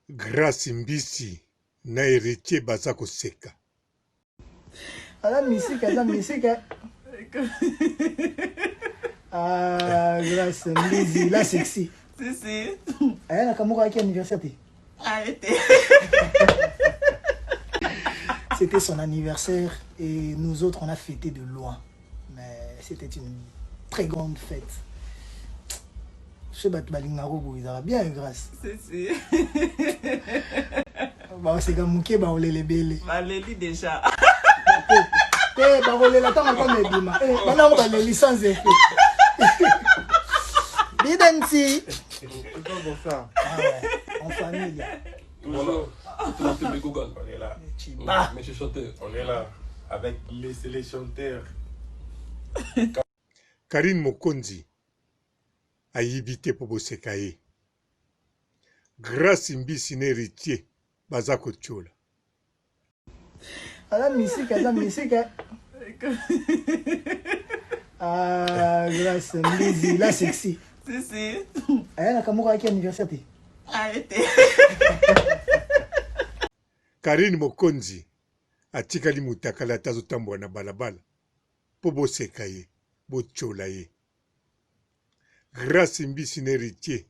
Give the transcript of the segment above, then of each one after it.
Grâce mbisi na héritier baza koseka. Ala musique. Ah, Grâce mbisi, la sexy. Si. Aya na kamuka yaki anniversaire te. Arrêtez. C'était son anniversaire et nous autres on a fêté de loin. Mais c'était une très grande fête. Je sais pas, ils aura bien grâce. Si. Bah c'est comme Mouké, bah on les bélé. Bah les lit déjà. Bah on les attend encore mais bima. Maintenant on va les licences effet. Bidensi. C'est pas pour ça. Ah ouais, en famille. Toujours. Google. On est là. Ah. Monsieur chanteur, on est là. Avec les chanteurs. Karine Mokonzi ayibite po boseka ye. Grâce mbisi na héritier baza kotiola. Ala musique. Ah, Grâce mbisi, la sexy. Si. Aya na kamuka yaki anniversaire te. Arrêtez. Karine Mokonzi atikali mutakala tazotambola na balabala po boseka ye, botiola ye. Grâce mbisi na héritier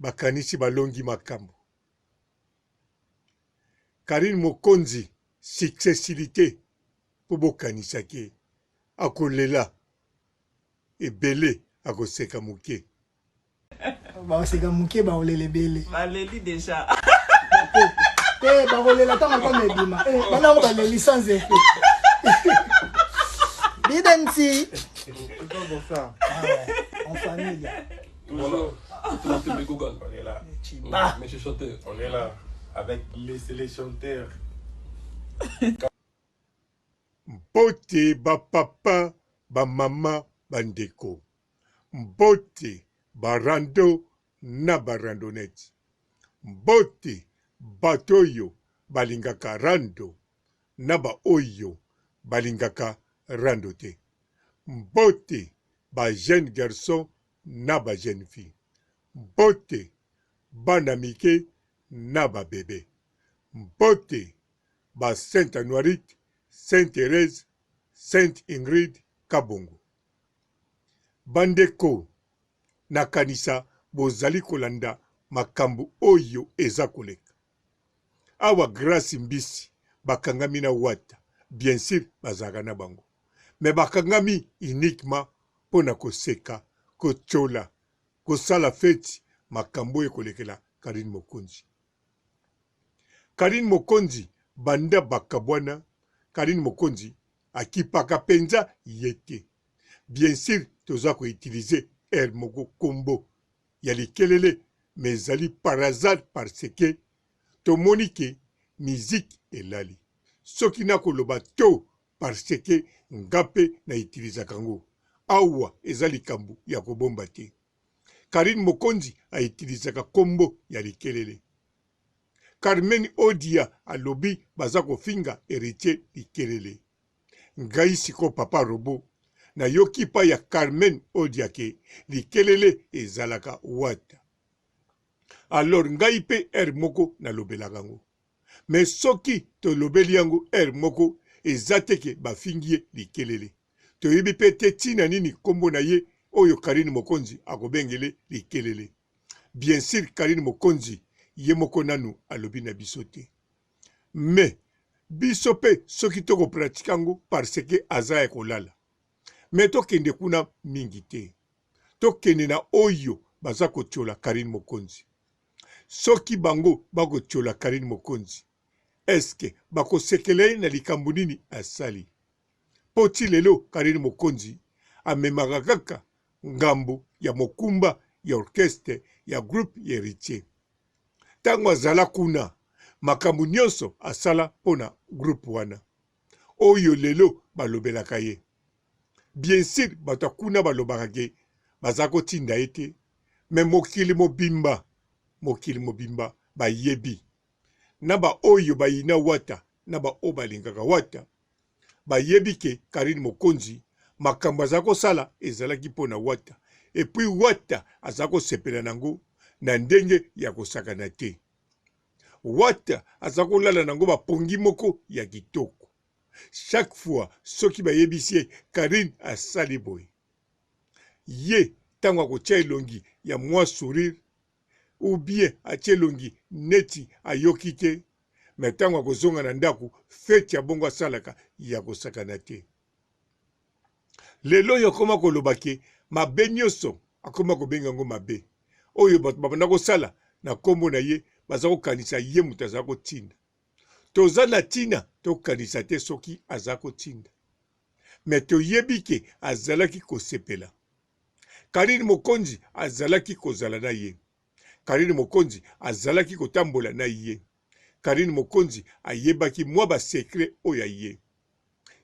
bakanisi balongi makambo. Karine Mokonzi successivité po bokanisa ke akolela ebele akoseka muke. Bah c'est comme Mouké, bah on les bélé. Bah les lit déjà. Bah on les attend encore mais bima. Maintenant on va les licences effet. Bidensi. C'est pas pour ça. Ah ouais, en famille. Toujours. Google. On est là. Ah. Monsieur chanteur, on est là. Avec les chanteurs. Mbote ba papa, ba mama, bandeko. Mbote barando na barandonete. Mbote batoyo balingaka rando na ba oyo balingaka rando te. Mbote ba jeune garçon na ba jeune fille. Mbote bana mike na ba bébé. Mbote ba Sainte Anoirite, Sainte Thérèse, Sainte Ingrid Kabongo. Bandeko nakanisa bozali kolanda makambo oyo eza koleka. Awa Grâce mbisi bakangami na wata, bien sûr bazaka na bango. Mais bakangami uniquement pona koseka, kotiola, kosala feti makambo ekolekela Karine Mokonzi. Karine Mokonzi banda bakabwana, Karine Mokonzi akipaka penza yete. Bien sûr toza ko utiliser air moko kombo ya likelele mais ali par hasard parce que tomoni ke musique elali. Soki na koloba to parce que ngape na utiliser kango. Awa ezali kambu ya kobomba te. Karine Mokonzi a utilisé kombo ya likelele. Carmen Odia alobi baza kofinga héritier likelele. Ngai siko papa robo na yoki pa ya Carmen Odia ke likelele ezalaka wata. Alors ngai pe moko na lobela kango. Mais soki to lobeli yango moko ezateke bafingie likelele. To yebi pe te tina nini kombo na ye oyo Karine Mokonzi akobengele likelele. Bien sûr Karine Mokonzi ye moko nanu alobi na biso te. Mais biso pe soki toko pratikango parce que aza ya kolala. Mais tokende kuna mingi te. Tokende na oyo baza kotiola Karine Mokonzi. Soki bango bako tiola Karine Mokonzi. Eske bako sekele na likambo nini asali. Poti lelo Karine Mokonzi amemaka kaka ngambo ya mokumba ya orchestre ya groupe héritier. Tango azala kuna makambo nyonso asala pona groupe wana. Oyo lelo balobelaka ye. Bien sûr bato kuna balobaka ke bazako tinda ete me mokili mobimba bayebi. Naba oyo bayina wata naba o balingaka wata bayebi ke Karine Mokonzi makambo azako sala ezalaki pona wata. Et puis wata azako sepela nango na ndenge ya kosakana te. Wata aza kolala nango bapongi moko ya kitoko. Chaque fois soki bayebisi ye Karine asali boye. Ye tango akotia elongi ya mwa sourire ou bien atie elongi neti ayoki te, me tango akozonga na ndako feti ya bongo asalaka ya kosakana te. Lelo oyo akoma koloba ke mabe nyonso akoma kobenga ngo mabe. Oyo bato babanda kosala na kombo na ye baza kokanisa ye moto aza kotinda. Toza na tina tokanisa te soki aza kotinda. Me toyebi ke azalaki kosepela. Karine Mokonzi azalaki kozala na ye. Karine Mokonzi azalaki kotambola na ye. Karine Mokonzi ayebaki mwa basekre oyo ya ye.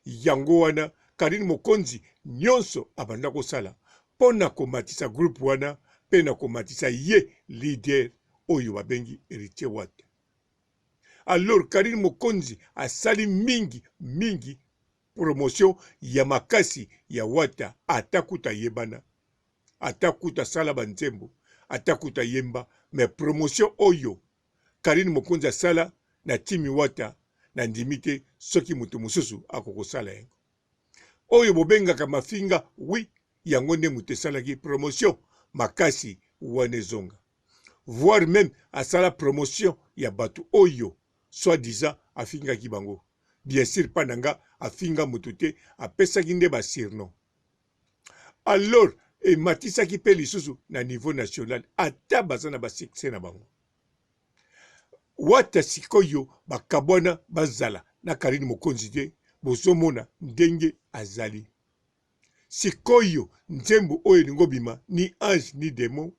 Yango wana Karine Mokonzi nyonso abanda kosala pona komatisa groupe wana pe na komatisa ye leader oyo babengi Héritier Wata. Alors Karine Mokonzi asali mingi promotion ya makasi ya Wata atakuta yebana, atakuta sala banzembo, atakuta yemba, mais promotion oyo Karine Mokonzi asala na timi Wata na ndimite soki mutu mususu akokosala yango. Oyo bobengaka mafinga, oui, yango nde mutu esalaki promotion makasi wane zonga. Voire même asala promotion ya batu oyo soi-disant afingaki bango. Bien sûr pananga afinga mutu te, apesaki nde basirno. Alors ematisaki pe lisusu na niveau national ata baza na basekse na bango. Wata sikoyo bakabwana bazala na Karine Mokonzi te, bozomona ndenge azali. Sikoyo nzembo oyo lingo bima ni ange ni démon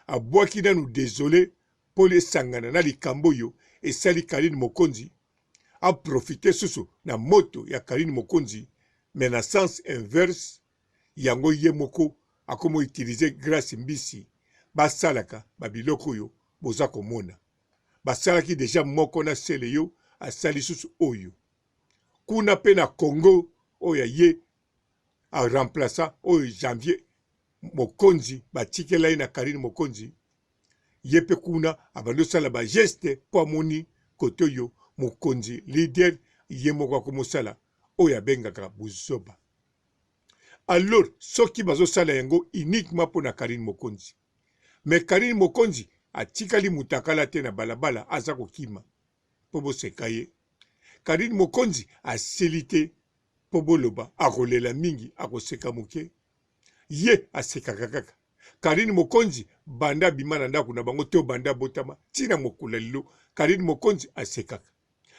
abwaki nanu désolé pole sangana na likambo yo esali Karine Mokonzi a profité susu na moto ya Karine Mokonzi, mais na sens inverse yango ye moko akomo utiliser grâce mbisi basalaka babiloko yo boza komona. Basalaki deja moko na sele yo asali susu oyo. Kuna pe na Congo oyo ye a remplaça oyo Janvier Mokonzi batikela ye na Karine Mokonzi. Ye pe kuna abando sala ba geste po amoni kote oyo Mokonzi leader ye moko akomosala oyo abengaka buzoba. Alors soki bazo sala yango uniquement po na Karine Mokonzi. Mais Karine Mokonzi atikali mutakala te na balabala aza kokima po boseka ye. Karine Mokonzi asili te po boloba akolela mingi akoseka moke. Ye asekaka kaka. Karine Mokonzi banda bima na ndako na bango to banda botama tina mokula lilo Karine Mokonzi asekaka.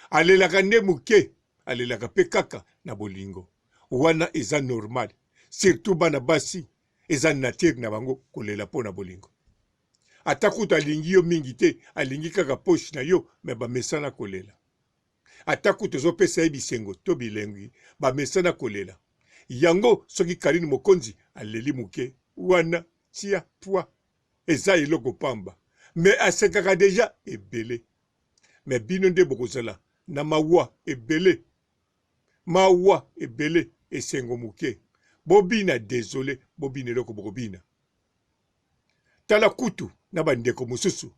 Alelaka nde moke, alelaka pe kaka na bolingo. Wana eza normal. Surtout bana basi eza nature na bango kolela po na bolingo. Atakuta alingi yo mingi te, alingi kaka poche na yo, me bamesana kolela. Atakuta ozopesa ye bisengo to bilengi, bamesana kolela. Yango soki Karine Mokonzi aleli muke, wana tia pwa, eza eloko pamba. Me asekaka deja ebele. Me bino nde bokozala na mawa ebele. Mawa ebele esengo muke. Bobina désolé, bobina eloko bobina. Tala kutu na bandeko mususu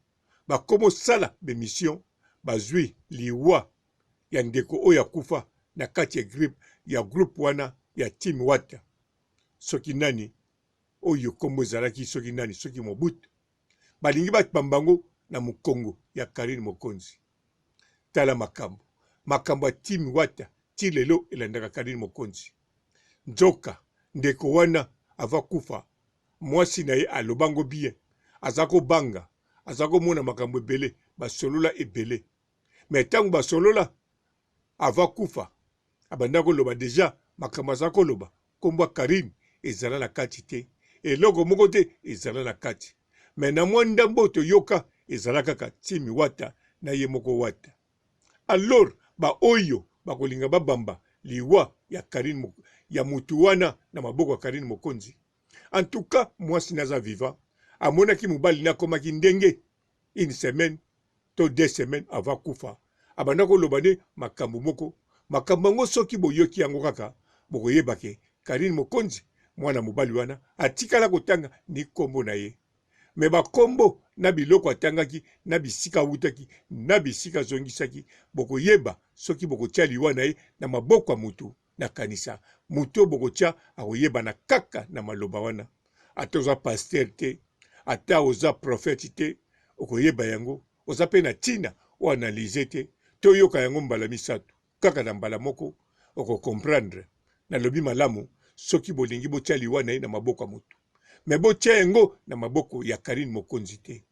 bakomo sala bemission bazwi liwa ya ndeko oyo akufa na kati ya groupe wana ya team Wata. Soki nani oyo kombo ezalaki soki nani soki Mobutu balingi bapambango na mukongo ya Karine Mokonzi. Tala makambo ya team Wata ti lelo elandaka Karine Mokonzi. Nzoka ndeko wana ava kufa mwasi na ye alobango bien, azako banga, azako mona makambo ebele, basolola ebele. Mais tango basolola ava kufa, abandako loba deja makambo azako loba, kombo Karine ezala na kati te, eloko moko te ezala na kati. Mais na mwa ndambo toyoka ezala kaka timi Wata na ye moko Wata. Alors ba oyo bakolinga babamba liwa ya Karine ya mutu wana na maboko ya Karine Mokonzi. En tout cas, mwasi naza vivant, amonaki mobali nakomaki ndenge une semaine to 2 semaines avant kufa. Abandako lobane makambo moko, makambo ngo soki boyoki yango kaka, bokoyebake Karine Mokonzi mwana mobali wana atikala kotanga ni kombo na ye. Me ba kombo na biloko atangaki na bisika wutaki na bisika zongisaki bokoyeba soki bokotia liwa na ye na maboko ya mutu na kanisa mutu bokotia akoyeba na kaka na maloba wana ata oza paster te ata oza prophète te okoyeba yango oza pe na tina o analyse te to yoka yango mbala misato kaka na mbala moko okocomprendre na lobi malamu soki bolingi botia liwa na ye na maboko ya mutu me botia yango na maboko ya Karine Mokonzi te.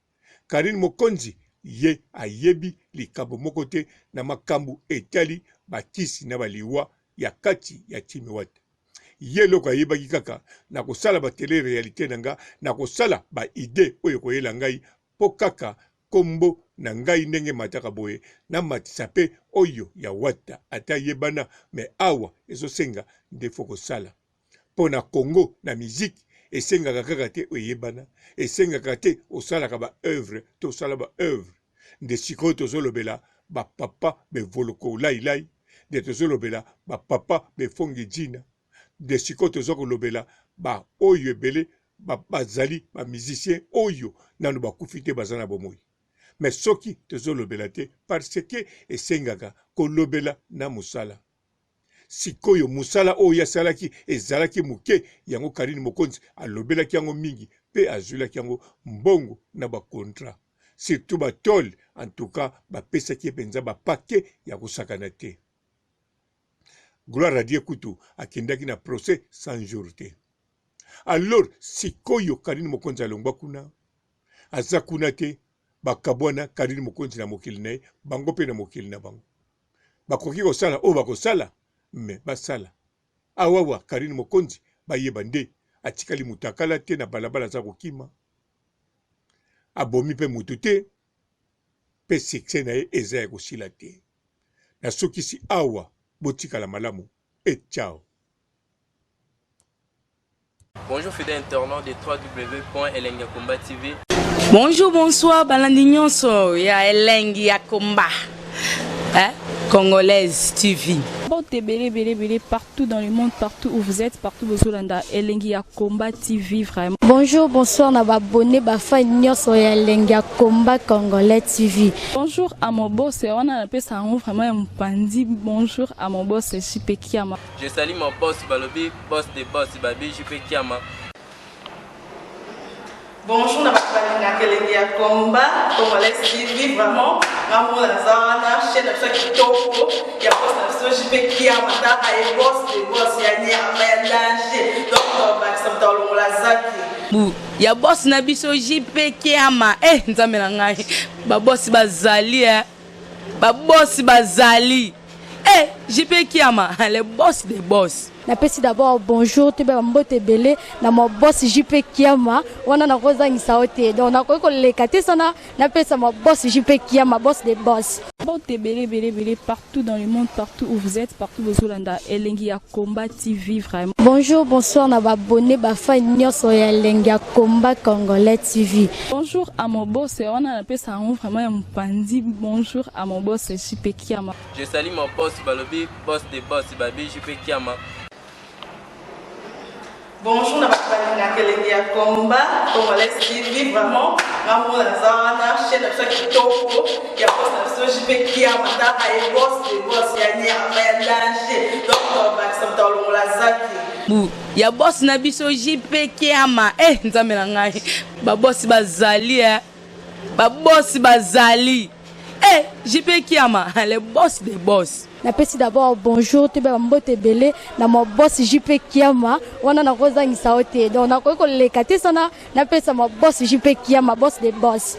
Karine Mokonzi ye ayebi likambo moko te na makambu etali bakisi na baliwa ya kati ya timi wate. Ye loko ayebaki kaka na kosala ba tele réalité nanga na kosala ba idée oyo koyela ngai po kaka kombo na ngai ndenge mataka boye na matisa pe oyo ya wata ata yebana me awa ezosenga ndefo kosala. Po na Congo na musique esengaka kaka te oyebana esengaka te osalaka ba œuvre to osala ba œuvre nde sikoyo tozolobela bapapa bevoloko lailai nde tozolobela bapapa befongi jina nde sikoyo tozokolobela ba oyo ebele bazali bamusicien oyo nano bakufi te baza na bomoi me soki tozolobela te parce que esengaka kolobela na mosala sikoyo musala oyo asalaki ezalaki muke yango Karine Mokonzi alobelaki yango mingi pe azulaki yango mbongo na ba contrat surtout ba tol en tout cas bapesaki penza ba paquet ya kosakana te. Gloire à Dieu kutu akendaki na procès 100 jours te. Alors sikoyo Karine Mokonzi alongwa kuna aza kuna te bakabwana Karine Mokonzi na mokili na ye bango pe na mokili na bango bakoki kosala oyo bakosala me basala awawa Karine Mokonzi bayeba nde atikali mutakala te na balabala za kokima abomi pe mutu te pe sekse na ye eza ya kosila te na soki si awa botikala malamu et ciao. Bonjour fidèles internautes de www.elengiakomba TV. Bonjour, bonsoir, balandi nyonso ya Elengi ya Komba. Congolaise TV. Bon, bélé, partout dans le monde, partout où vous êtes, partout où vous êtes, Elengi ya Komba TV, vraiment. Bonjour, bonsoir, na abonné, fan nyonso ya Elengi ya Komba Congolais TV. Bonjour à mon boss, on a appelé ça vraiment un pandi. Bonjour à mon boss, JP Kiama. Je salue mon boss Balobi, boss des boss Babi, JP Kiama. Bonjour, na balinga Elengi ya Komba Congolais TV, vraiment ngamo na zana chaîne na kitoko ya boss na JP Kiama ta ay boss des boss ya ni ya danger donc ba samta longola zaki ya boss na biso JP Kiama nzambe na ngai ba boss bazali ba boss bazali JP Kiama le boss des boss. Napesi d'abord bonjour te ba mbote belé na mo boss JP Kiama wana na kozangisa ote donc na ko lekate sana napesa mo boss JP Kiama boss des boss. Bon, bélé, partout dans le monde, partout où vous êtes, partout où vous êtes, Elengi ya Komba TV, vraiment. Bonjour, bonsoir, na abonné, fan nyonso ya Elengi ya Komba Congolais TV. Bonjour à mon boss, on a appelé ça vraiment un pandi. Bonjour à mon boss, JP Kiama. Je salue mon boss Balobi, boss des boss Babi, JP Kiama. Bonjour, na balinga Elengi ya Komba Congolais TV, vraiment ngamo na zana chaîne na kitoko ya boss na JP Kiama ta ay boss des boss ya ni ya danger donc ba samta longola zaki ya boss na biso JP Kiama nzambe na ngai ba boss bazali ba boss bazali JP Kiama le boss des boss. Napesi d'abord bonjour te ba mbote belé na mo boss JP Kiama wana na kozangisa ote donc na ko lekate sana napesa mo boss JP Kiama boss des boss.